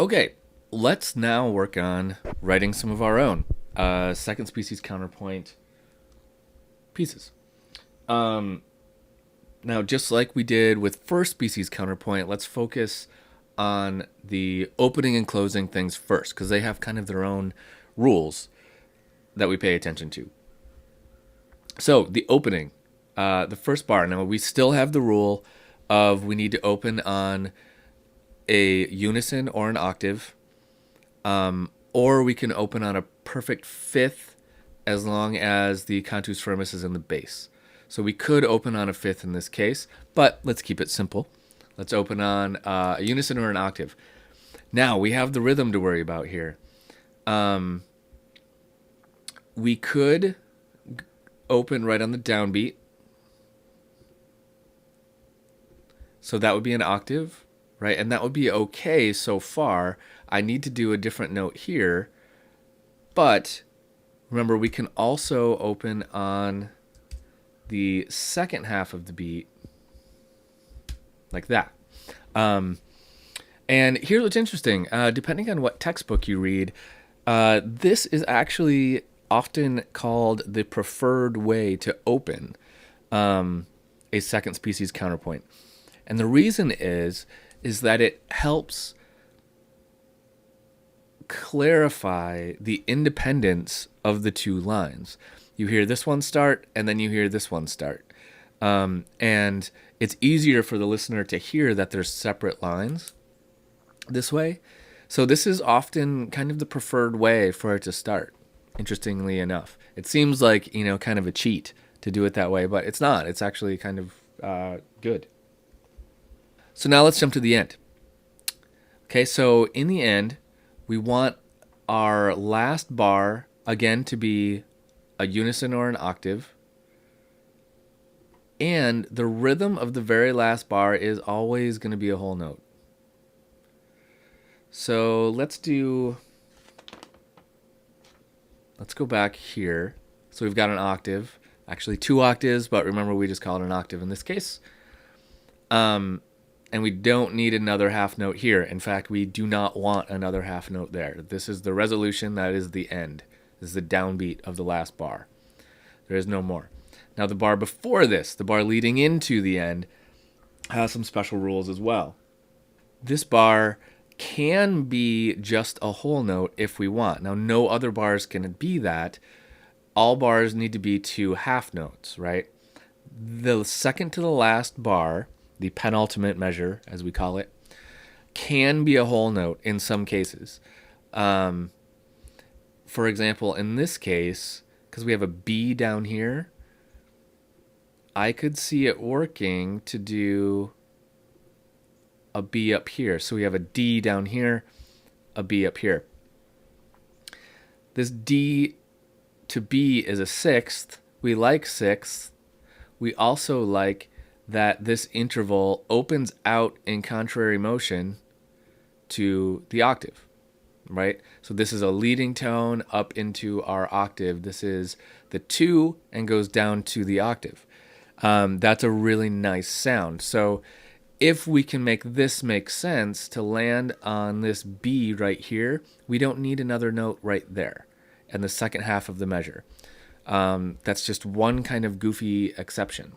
Okay, let's now work on writing some of our own second species counterpoint pieces. Um, Now, just like we did with first species counterpoint, let's focus on the opening and closing things first because they have kind of their own rules that we pay attention to. So, the opening, the first bar. Now, we still have the rule of we need to open on a unison or an octave, or we can open on a perfect fifth as long as the cantus firmus is in the bass. So we could open on a fifth in this case, but let's keep it simple. Let's open on a unison or an octave. Now we have the rhythm to worry about here. We could open right on the downbeat. So that would be an octave, right? And that would be okay so far. I need to do a different note here. But remember, we can also open on the second half of the beat like that. And here's what's interesting. Depending on what textbook you read, this is actually often called the preferred way to open a second species counterpoint. And the reason is that it helps clarify the independence of the two lines. You hear this one start, and then you hear this one start. And it's easier for the listener to hear that there's separate lines this way. So this is often kind of the preferred way for it to start, interestingly enough. It seems like, kind of a cheat to do it that way, but it's not. It's actually kind of good. So now let's jump to the end. Okay, so in the end, we want our last bar, again, to be a unison or an octave. And the rhythm of the very last bar is always going to be a whole note. So let's go back here. So we've got an octave, actually 2 octaves, but remember we just call it an octave in this case. And we don't need another half note here. In fact, we do not want another half note there. This is the resolution. That is the end. This is the downbeat of the last bar. There is no more. Now, the bar before this, the bar leading into the end, has some special rules as well. This bar can be just a whole note if we want. Now, no other bars can be that. All bars need to be 2 half notes, right? The second to the last bar, the penultimate measure, as we call it, can be a whole note in some cases. For example, in this case, because we have a B down here, I could see it working to do a B up here. So we have a D down here, a B up here. This D to B is a sixth. We like sixth. We also like that this interval opens out in contrary motion to the octave, right? So this is a leading tone up into our octave. This is the 2 and goes down to the octave. That's a really nice sound. So if we can make this make sense to land on this B right here, we don't need another note right there and the second half of the measure. That's just one kind of goofy exception.